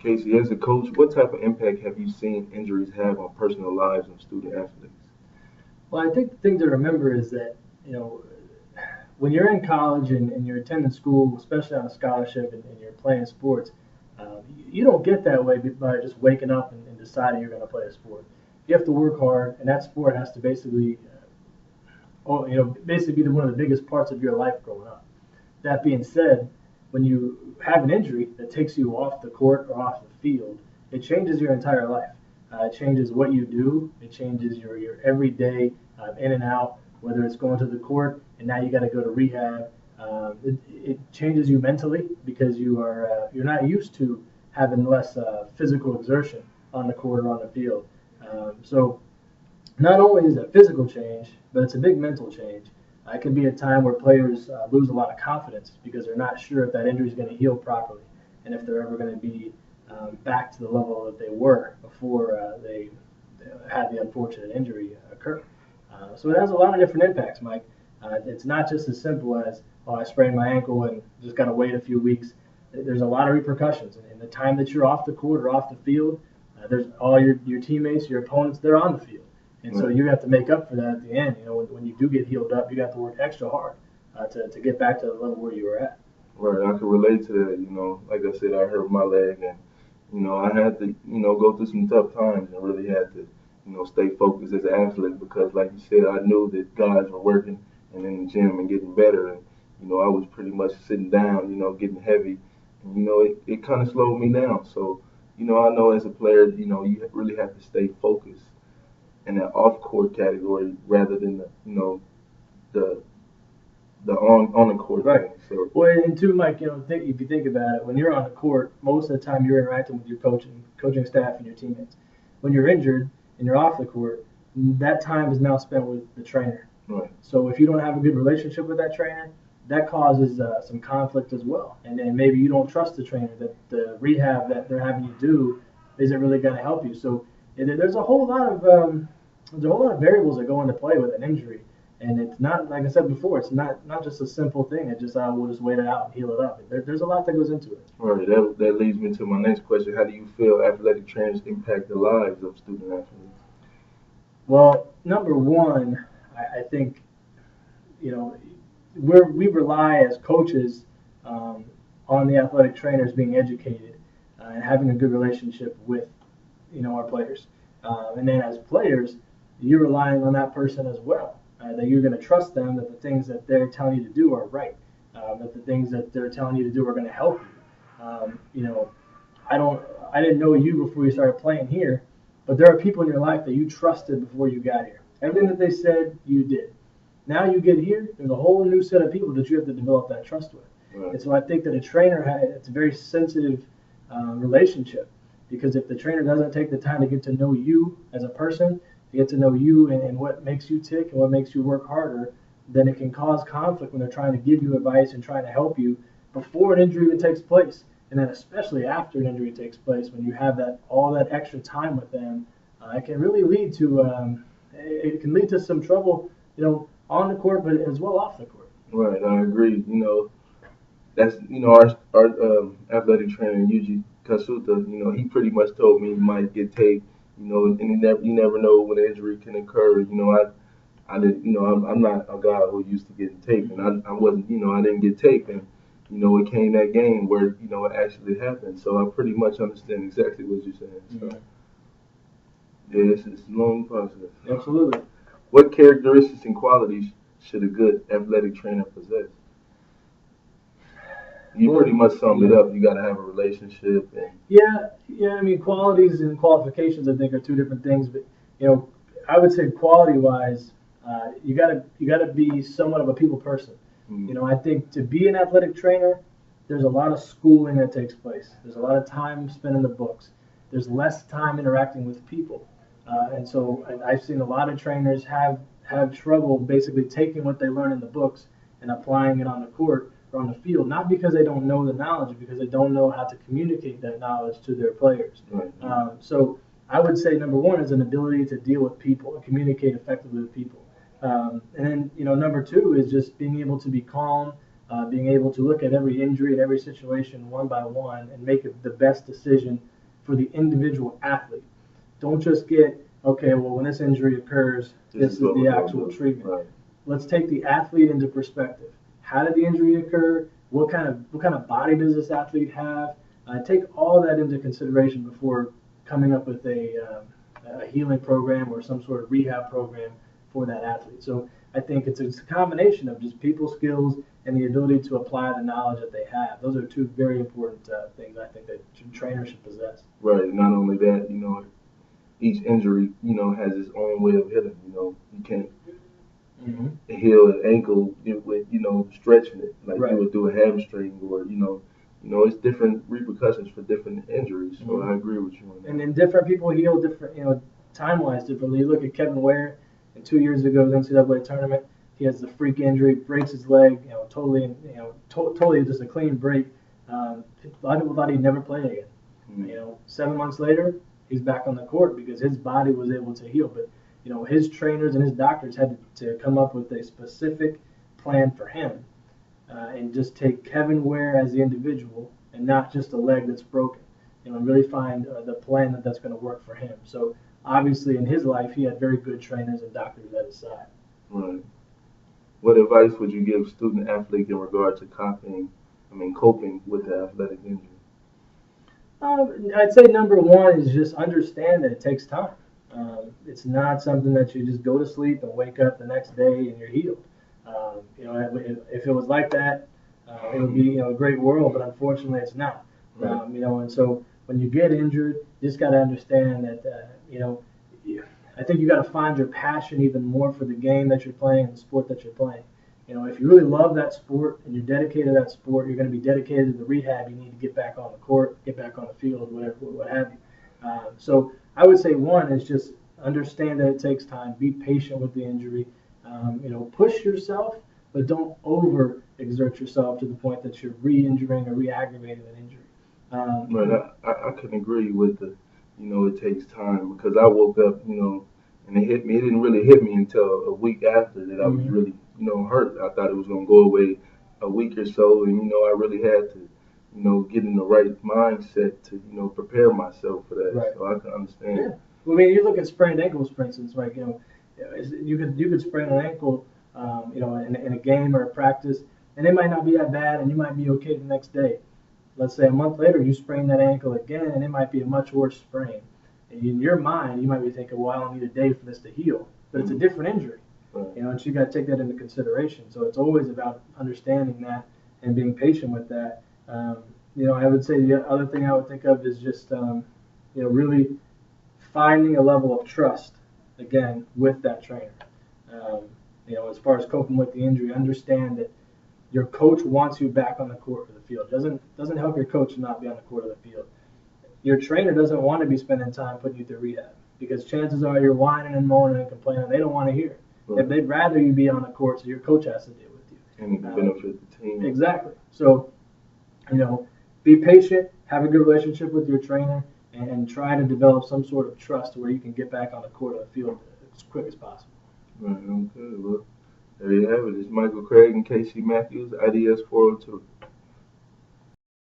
Casey, as a coach, what type of impact have you seen injuries have on personal lives of student athletes? Well, I think the thing to remember is that, you know, when you're in college and you're attending school, especially on a scholarship and you're playing sports, you don't get that way by just waking up and deciding you're going to play a sport. You have to work hard, and that sport has to basically, basically be one of the biggest parts of your life growing up. That being said, when you have an injury that takes you off the court or off the field, it changes your entire life. It changes what you do. It changes your everyday in and out, whether it's going to the court and now you got to go to rehab. It changes you mentally because you're not used to having less physical exertion on the court or on the field. So not only is it a physical change, but it's a big mental change. It can be a time where players lose a lot of confidence because they're not sure if that injury is going to heal properly and if they're ever going to be back to the level that they were before they had the unfortunate injury occur. So it has a lot of different impacts, Mike. It's not just as simple as, oh, I sprained my ankle and just got to wait a few weeks. There's a lot of repercussions. And the time that you're off the court or off the field, there's all your teammates, your opponents, they're on the field. And so you have to make up for that at the end. You know, when you do get healed up, you have to work extra hard to get back to the level where you were at. Right, I can relate to that. You know, like I said, I hurt my leg, and I had to, go through some tough times, and really had to, stay focused as an athlete because, like you said, I knew that guys were working and in the gym and getting better, and I was pretty much sitting down, getting heavy, and it kind of slowed me down. So, I know as a player, you really have to stay focused in that off-court category rather than the the on the court Right. thing. So Well, and too, Mike, if you think about it, when you're on the court, most of the time you're interacting with your coaching staff and your teammates. When you're injured and you're off the court, that time is now spent with the trainer. right, So if you don't have a good relationship with that trainer, that causes some conflict as well. And then maybe you don't trust the trainer that the rehab that they're having you do isn't really going to help you. So there's a whole lot of variables that go into play with an injury. And it's not, like I said before, it's not just a simple thing. It's just, we'll just wait it out and heal it up. There's a lot that goes into it. right. That leads me to my next question. How do you feel athletic trainers impact the lives of student athletes? Well, number one, I think, we rely as coaches on the athletic trainers being educated and having a good relationship with, our players. And then as players, you're relying on that person as well. That you're going to trust them, that the things that they're telling you to do are right, that the things that they're telling you to do are going to help you. I didn't know you before you started playing here, but there are people in your life that you trusted before you got here. Everything that they said, you did. Now you get here, there's a whole new set of people that you have to develop that trust with. Right. And so I think that a trainer it's a very sensitive relationship because if the trainer doesn't take the time to get to know you as a person, to get to know you and what makes you tick and what makes you work harder, then it can cause conflict when they're trying to give you advice and trying to help you before an injury even takes place. And then especially after an injury takes place, when you have all that extra time with them, it can really lead to some trouble, on the court, but as well off the court. Right, I agree. That's our athletic trainer Yuji Kasuta. He pretty much told me he might get taped. And you never know when an injury can occur. I did. I'm not a guy who used to getting taped, and I wasn't. I didn't get taped, and it came that game where it actually happened. So I pretty much understand exactly what you're saying. So yeah, it's a long process. Absolutely. What characteristics and qualities should a good athletic trainer possess? You pretty much summed it up. You got to have a relationship. Yeah. I mean, qualities and qualifications, I think, are two different things. But I would say quality-wise, you gotta be somewhat of a people person. Mm-hmm. I think to be an athletic trainer, there's a lot of schooling that takes place. There's a lot of time spent in the books. There's less time interacting with people, and so I've seen a lot of trainers have trouble basically taking what they learn in the books and applying it on the court or on the field, not because they don't know the knowledge, but because they don't know how to communicate that knowledge to their players. Right. So I would say number one is an ability to deal with people and communicate effectively with people. And then, number two is just being able to be calm, being able to look at every injury and every situation one by one and make the best decision for the individual athlete. Don't just get, okay, well, when this injury occurs, this is the actual treatment. Right. Let's take the athlete into perspective. How did the injury occur? What kind of body does this athlete have? Take all that into consideration before coming up with a healing program or some sort of rehab program for that athlete. So I think it's a combination of just people skills and the ability to apply the knowledge that they have. Those are two very important things I think that trainers should possess. Right. Not only that, each injury, has its own way of healing. You can't heal an ankle with, stretching it like you would do a hamstring, or it's different repercussions for different injuries. So I agree with you on that. And then different people heal different, time-wise differently. You look at Kevin Ware, and 2 years ago, the NCAA tournament, he has the freak injury, breaks his leg, totally just a clean break. A lot of people thought he'd never play again. 7 months later, he's back on the court because his body was able to heal. But his trainers and his doctors had to come up with a specific plan for him, and just take Kevin Ware as the individual and not just a leg that's broken. And really find the plan that's going to work for him. So obviously, in his life, he had very good trainers and doctors at his side. Right. What advice would you give student athletes in regard to coping with the athletic injury? I'd say number one is just understand that it takes time. It's not something that you just go to sleep and wake up the next day and you're healed. If it was like that, it would be a great world, but unfortunately, it's not. Right. And so when you get injured, you just got to understand that I think you got to find your passion even more for the game that you're playing and the sport that you're playing. If you really love that sport and you're dedicated to that sport, you're going to be dedicated to the rehab. You need to get back on the court, get back on the field, what have you. So I would say one is just understand that it takes time. Be patient with the injury. Push yourself, but don't over-exert yourself to the point that you're re-injuring or re-aggravating an injury. Right. I can agree with it takes time, because I woke up, and it hit me. It didn't really hit me until a week after that I was really, hurt. I thought it was going to go away a week or so, and, I really had to, get in the right mindset to, prepare myself for that. Right. So I can understand. Yeah. Well, you look at sprained ankles, for instance, like, you could sprain an ankle, in a game or a practice, and it might not be that bad, and you might be okay the next day. Let's say a month later, you sprain that ankle again, and it might be a much worse sprain. And in your mind, you might be thinking, well, I don't need a day for this to heal. But it's a different injury. Right. And so you got to take that into consideration. So it's always about understanding that and being patient with that. I would say the other thing I would think of is just, really finding a level of trust, again, with that trainer. As far as coping with the injury, understand that your coach wants you back on the court for the field. Doesn't help your coach to not be on the court of the field. Your trainer doesn't want to be spending time putting you through rehab, because chances are you're whining and moaning and complaining. They don't want to hear it. Right. They'd rather you be on the court so your coach has to deal with you. And it can benefit the team. Exactly. So, be patient, have a good relationship with your trainer, and try to develop some sort of trust where you can get back on the court of the field as quick as possible. Right. Okay. Well, there you have it. It's Michael Craig and Casey Matthews, IDS 402.